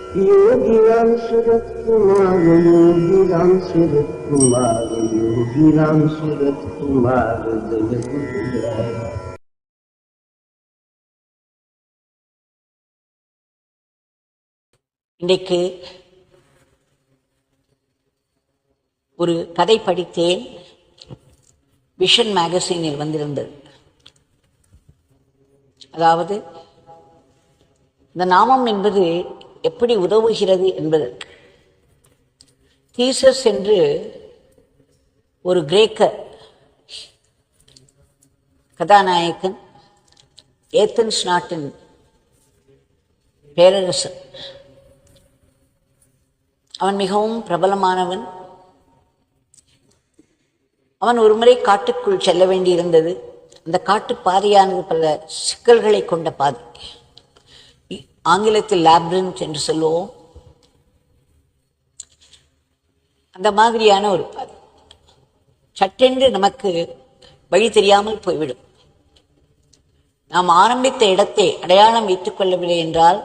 योगीराम सूरत कुमार, योगीराम सूरत कुमार, योगीराम सूरत कुमार जय गुरुराय। இன்றைக்கு ஒரு கதை படித்தேன், விஷன் மேகசினில் வந்திருந்தது. அதாவது இந்த நாமம் என்பது எப்படி உதவுகிறது என்பதற்கு. தீசஸ் என்று ஒரு கிரேக்க கதாநாயகன், ஏத்தன்ஸ் நாட்டின் பேரரசன். அவன் மிகவும் பிரபலமானவன். அவன் ஒருமுறை காட்டுக்குள் செல்ல வேண்டியிருந்தது. அந்த காட்டு பாதையானது பல சிக்கல்களை கொண்ட பாதை. ஆங்கிலத்தில் லாப்ரின்த் என்று சொல்லுவோம். அந்த மாதிரியான ஒரு பாதை. சட்டென்று நமக்கு வழி தெரியாமல் போய்விடும். நாம் ஆரம்பித்த இடத்தை அடையாளம் வைத்துக் கொள்ளவில்லை என்றால்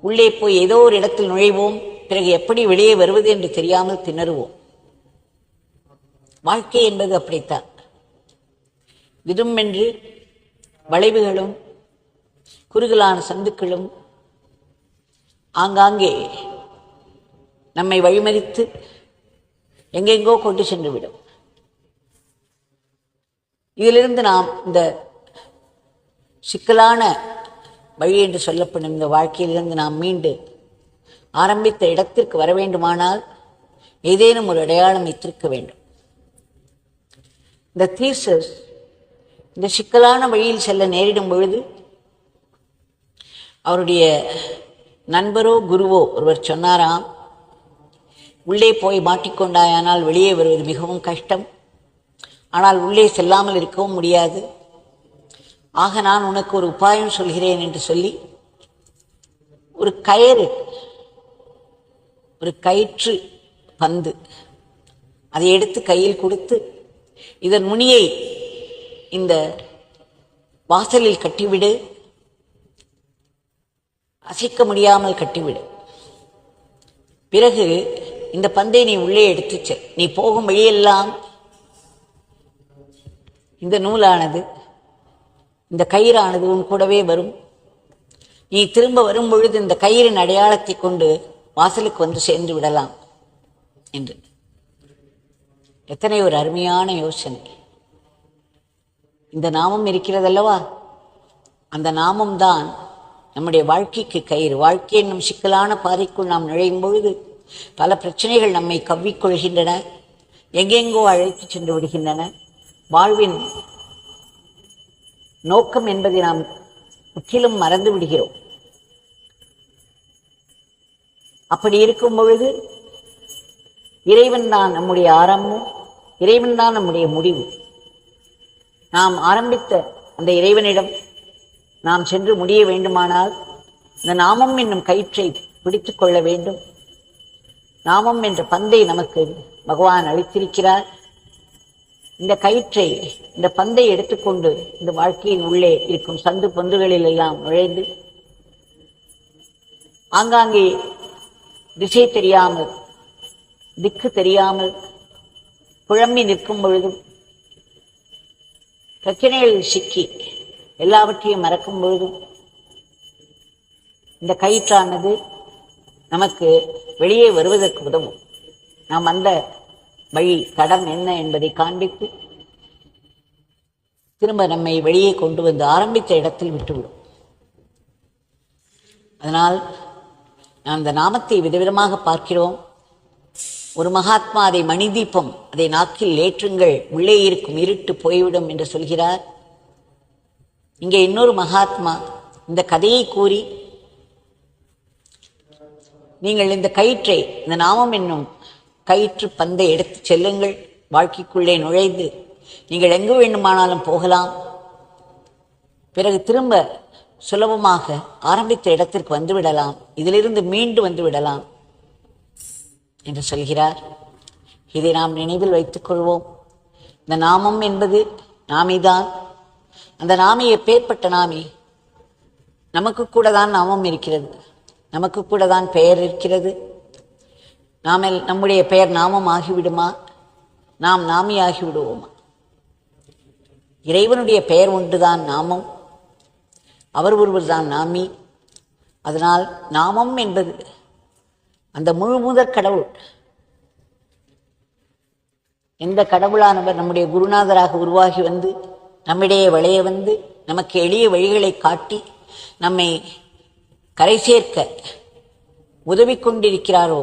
உள்ளே போய் ஏதோ ஒரு இடத்தில் நுழைவோம், பிறகு எப்படி வெளியே வருவது என்று தெரியாமல் திணறுவோம். வாழ்க்கை என்பது அப்படித்தான். விதுமென்று வளைவுகளும் குறுகலான சந்துக்களும் ஆங்காங்கே நம்மை வழிமறித்து எங்கெங்கோ கொண்டு சென்றுவிடும். இதிலிருந்து நாம் இந்த சிக்கலான வழி என்று சொல்லப்படும் இந்த வாழ்க்கையிலிருந்து நாம் மீண்டு ஆரம்பித்த இடத்திற்கு வர வேண்டுமானால் ஏதேனும் ஒரு அடையாளம் வைத்திருக்க வேண்டும். இந்த தீசஸ் இந்த சிக்கலான வழியில் செல்ல நேரிடும் பொழுது அவருடைய நண்பரோ குருவோ ஒருவர் சொன்னாராம், உள்ளே போய் மாட்டிக்கொண்டாயானால் வெளியே வருவது மிகவும் கஷ்டம், ஆனால் உள்ளே செல்லாமல் இருக்கவும் முடியாது. ஆக நான் உனக்கு ஒரு உபாயம் சொல்கிறேன் என்று சொல்லி ஒரு கயிற்று பந்து அதை எடுத்து கையில் கொடுத்து, இதன் நுனியை இந்த வாசலில் கட்டிவிடு, அசைக்க முடியாமல் கட்டிவிடு. பிறகு இந்த பந்தை நீ உள்ளே எடுத்து செல். நீ போகும் வழியெல்லாம் இந்த நூலானது, இந்த கயிறானது உன் கூடவே வரும். நீ திரும்ப வரும் பொழுது இந்த கயிறின் அடையாளத்தை கொண்டு வாசலுக்கு வந்து சேர்ந்து விடலாம் என்று. எத்தனை ஒரு அருமையான யோசனை! இந்த நாமம் இருக்கிறதல்லவா, அந்த நாமம்தான் நம்முடைய வாழ்க்கைக்கு கயிறு. வாழ்க்கை என்னும் சிக்கலான பாதைக்குள் நாம் நுழையும் பொழுது பல பிரச்சனைகள் நம்மை கவ்விக்கொள்கின்றன, எங்கெங்கோ அழைத்து சென்று விடுகின்றன. வாழ்வின் நோக்கம் என்பதை நாம் முற்றிலும் மறந்து விடுகிறோம். அப்படி இருக்கும் பொழுது இறைவன் தான் நம்முடைய ஆரம்பம், இறைவன் தான் நம்முடைய முடிவு. நாம் ஆரம்பித்த அந்த இறைவனிடம் நாம் சென்று முடிய வேண்டுமானால் இந்த நாமம் என்னும் கயிற்றை பிடித்து கொள்ள வேண்டும். நாமம் என்ற பந்தை நமக்கு பகவான் அளித்திருக்கிறார். இந்த கயிற்றை, இந்த பந்தை எடுத்துக்கொண்டு இந்த வாழ்க்கையின் உள்ளே இருக்கும் சந்து பொந்துகளில் எல்லாம் நுழைந்து ஆங்காங்கே திசை தெரியாமல், திக்கு தெரியாமல் குழம்பி நிற்கும் பொழுதும், பிரச்சனைகளில் சிக்கி எல்லாவற்றையும் மறக்கும் பொழுதும் இந்த கயிற்றானது நமக்கு வெளியே வருவதற்கு உதவும். நாம் அந்த வழி தடம் என்ன என்பதை காண்பித்து திரும்ப நம்மை வெளியே கொண்டு வந்து ஆரம்பித்த இடத்தில் விட்டுவிடும். அதனால் நாம் இந்த நாமத்தை விதவிதமாக பார்க்கிறோம். ஒரு மகாத்மா அதை மணி தீபம், அதை நாக்கில் ஏற்றுங்கள், உள்ளே இருக்கும் இருட்டு போய்விடும் என்று சொல்கிறார். இங்கே இன்னொரு மகாத்மா இந்த கதையை கூறி, நீங்கள் இந்த கயிற்றை, இந்த நாமம் என்னும் கயிற்று பந்தை எடுத்து செல்லுங்கள், வாழ்க்கைக்குள்ளே நுழைந்து நீங்கள் எங்கு வேண்டுமானாலும் போகலாம், பிறகு திரும்ப சுலபமாக ஆரம்பித்த இடத்திற்கு வந்துவிடலாம், இதிலிருந்து மீண்டு வந்து விடலாம் என்று சொல்கிறார். இதை நாம் நினைவில் வைத்துக் கொள்வோம். இந்த நாமம் என்பது நாமிதான். அந்த நாமி எப்பேற்பட்ட நாமி? நமக்கு கூட தான் நாமம் இருக்கிறது. நமக்கு கூட தான் பெயர் இருக்கிறது. நம்முடைய பெயர் நாமம் ஆகிவிடுமா? நாம் நாமி ஆகிவிடுவோமா? இறைவனுடைய பெயர் ஒன்றுதான் நாமம், அவர் ஒருவர் தான் நாமி. அதனால் நாமம் என்பது அந்த முழு முதற் கடவுள். எந்த கடவுளானவர் நம்முடைய குருநாதராக உருவாகி வந்து நம்மிடையே விளைய வந்து நமக்கு எளிய வழிகளை காட்டி நம்மை கரை சேர்க்க உதவி கொண்டிருக்கிறாரோ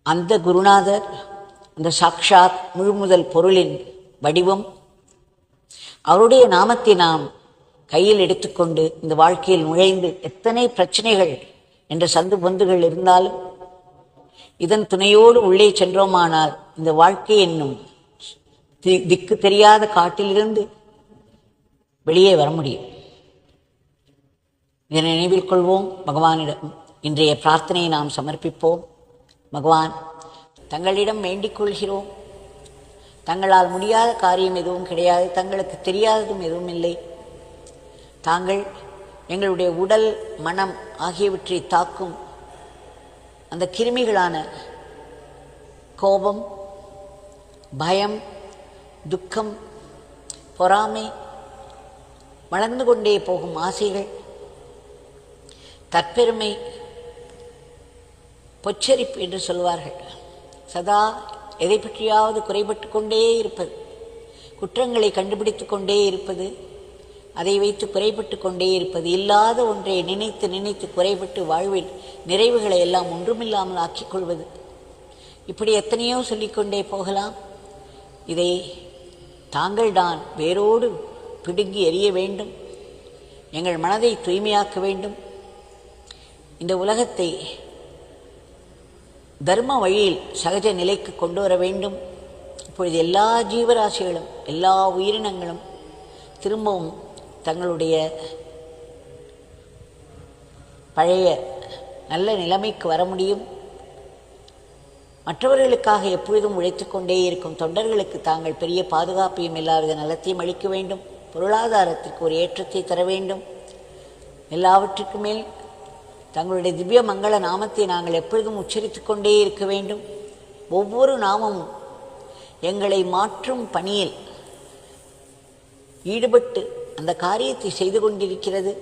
அந்த குருநாதர், அந்த சாக்ஷாத் முழு முதல் பொருளின் வடிவம், அவருடைய நாமத்தை நாம் கையில் எடுத்துக்கொண்டு இந்த வாழ்க்கையில் நுழைந்து எத்தனை பிரச்சனைகள் என்ற சந்து பொந்துகள் இருந்தாலும் இதன் துணையோடு உள்ளே சென்றோமானால் இந்த வாழ்க்கை என்னும் திக்கு தெரியாத காட்டிலிருந்து வெளியே வர முடியும். இதனை நினைவில் கொள்வோம். பகவானிடம் இன்றைய பிரார்த்தனையை நாம் சமர்ப்பிப்போம். பகவான், தங்களிடம் வேண்டிக் கொள்கிறோம். தங்களால் முடியாத காரியம் எதுவும் கிடையாது, தங்களுக்கு தெரியாததும் எதுவும் இல்லை. தாங்கள் எங்களுடைய உடல் மனம் ஆகியவற்றை தாக்கும் அந்த கிருமிகளான கோபம், பயம், துக்கம், பொறாமை, வளர்ந்து கொண்டே போகும் ஆசைகள், தற்பெருமை, பொச்சரிப்பு என்று சொல்வார்கள். சதா எதை பற்றியாவது குறைபட்டு கொண்டே இருப்பது, குற்றங்களை கண்டுபிடித்து கொண்டே இருப்பது, அதை வைத்து குறைபட்டு கொண்டே இருப்பது, இல்லாத ஒன்றை நினைத்து நினைத்து குறைபட்டு வாழ்வில் நிறைவுகளை எல்லாம் ஒன்றுமில்லாமல் ஆக்கிக்கொள்வது, இப்படி எத்தனையோ சொல்லிக்கொண்டே போகலாம். இதை தாங்கள்தான் வேரோடு பிடுங்கி எறிய வேண்டும். எங்கள் மனதை தூய்மையாக்க வேண்டும். இந்த உலகத்தை தர்ம வழியில் சகஜ நிலைக்கு கொண்டு வர வேண்டும். இப்பொழுது எல்லா ஜீவராசிகளும் எல்லா உயிரினங்களும் திரும்பவும் தங்களுடைய பழைய நல்ல நிலைமைக்கு வர முடியும். மற்றவர்களுக்காக எப்பொழுதும் உழைத்து கொண்டே இருக்கும் தொண்டர்களுக்கு தாங்கள் பெரிய பாதுகாப்பையும் எல்லாவித நலத்தையும் அளிக்க வேண்டும். பொருளாதாரத்திற்கு ஒரு ஏற்றத்தை தர வேண்டும். எல்லாவற்றுக்கு மேல் தங்களுடைய திவ்ய மங்கள நாமத்தை நாங்கள் எப்பொழுதும் உச்சரித்து கொண்டே இருக்க வேண்டும். ஒவ்வொரு நாமமும் எங்களை மாற்றும் பணியில் ஈடுபட்டு அந்த காரியத்தை செய்து கொண்டிருக்கிறது.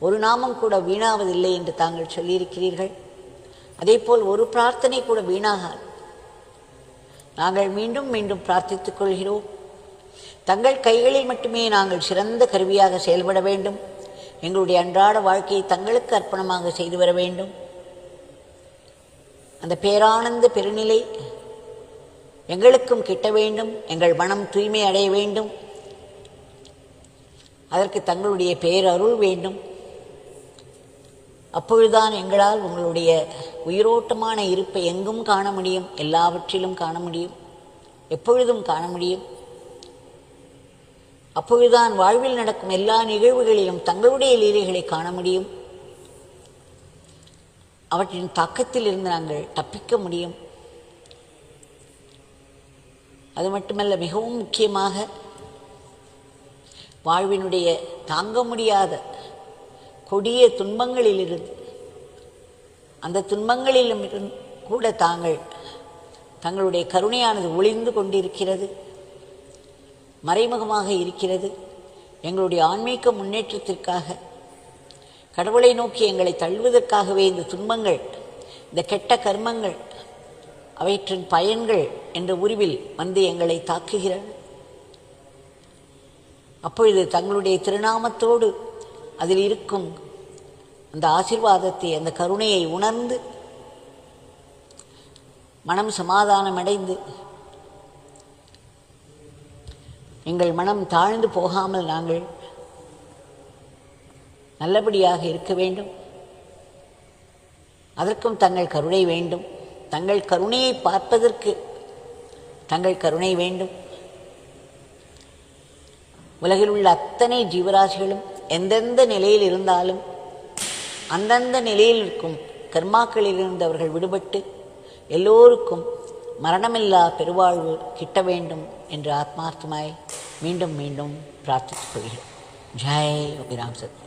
ஒரு நாமம் கூட வீணாவதில்லை என்று தாங்கள் சொல்லியிருக்கிறீர்கள். அதேபோல் ஒரு பிரார்த்தனை கூட வீணாகாது. நாங்கள் மீண்டும் மீண்டும் பிரார்த்தித்துக் கொள்கிறோம். தங்கள் கைகளில் மட்டுமே நாங்கள் சிறந்த கருவியாக செயல்பட வேண்டும். எங்களுடைய அன்றாட வாழ்க்கையை தங்களுக்கு அர்ப்பணமாக செய்து வர வேண்டும். அந்த பேரானந்த பெருநிலை எங்களுக்கும் கிட்ட வேண்டும். எங்கள் மனம் தூய்மை அடைய வேண்டும். அதற்கு தங்களுடைய பேரருள் வேண்டும். அப்பொழுதுதான் எங்களால் உங்களுடைய உயிரோட்டமான இருப்பை எங்கும் காண முடியும், எல்லாவற்றிலும் காண முடியும், எப்பொழுதும் காண முடியும். அப்பொழுதுதான் வாழ்வில் நடக்கும் எல்லா நிகழ்வுகளிலும் தங்களுடைய லீலைகளை காண முடியும். அவற்றின் தாக்கத்தில் இருந்து நாங்கள் தப்பிக்க முடியும். அது மட்டுமல்ல, மிகவும் முக்கியமாக வாழ்வினுடைய தாங்க முடியாத கொடிய துன்பங்களிலிருந்து, அந்த துன்பங்களிலும் கூட தங்களுடைய கருணையானது ஒளிந்து கொண்டிருக்கிறது, மறைமுகமாக இருக்கிறது. எங்களுடைய ஆன்மீக முன்னேற்றத்திற்காக, கடவுளை நோக்கி எங்களை தள்ளுவதற்காகவே இந்த துன்பங்கள், இந்த கெட்ட கர்மங்கள், அவற்றின் பயன்கள் என்ற உருவில் வந்து எங்களை தாக்குகிறது. அப்பொழுது தங்களுடைய திருநாமத்தோடு அதில் இருக்கும் அந்த ஆசீர்வாதத்தை, அந்த கருணையை உணர்ந்து மனம் சமாதானமடைந்து எங்கள் மனம் தாழ்ந்து போகாமல் நாங்கள் நல்லபடியாக இருக்க வேண்டும். அதற்கும் தங்கள் கருணை வேண்டும். தங்கள் கருணையை பார்ப்பதற்கு தங்கள் கருணை வேண்டும். உலகில் உள்ள அத்தனை ஜீவராசிகளும் எந்தெந்த நிலையில் இருந்தாலும் அந்தந்த நிலையில் இருக்கும் கர்மாக்களிலிருந்து அவர்கள் விடுபட்டு எல்லோருக்கும் மரணமில்லா பெருவாழ்வு கிட்ட வேண்டும் என்று ஆத்மார்த்தமாய் மீண்டும் மீண்டும் பிரார்த்தித்துக் கொள்கிறோம். ஜெய் அபிராம் சத்.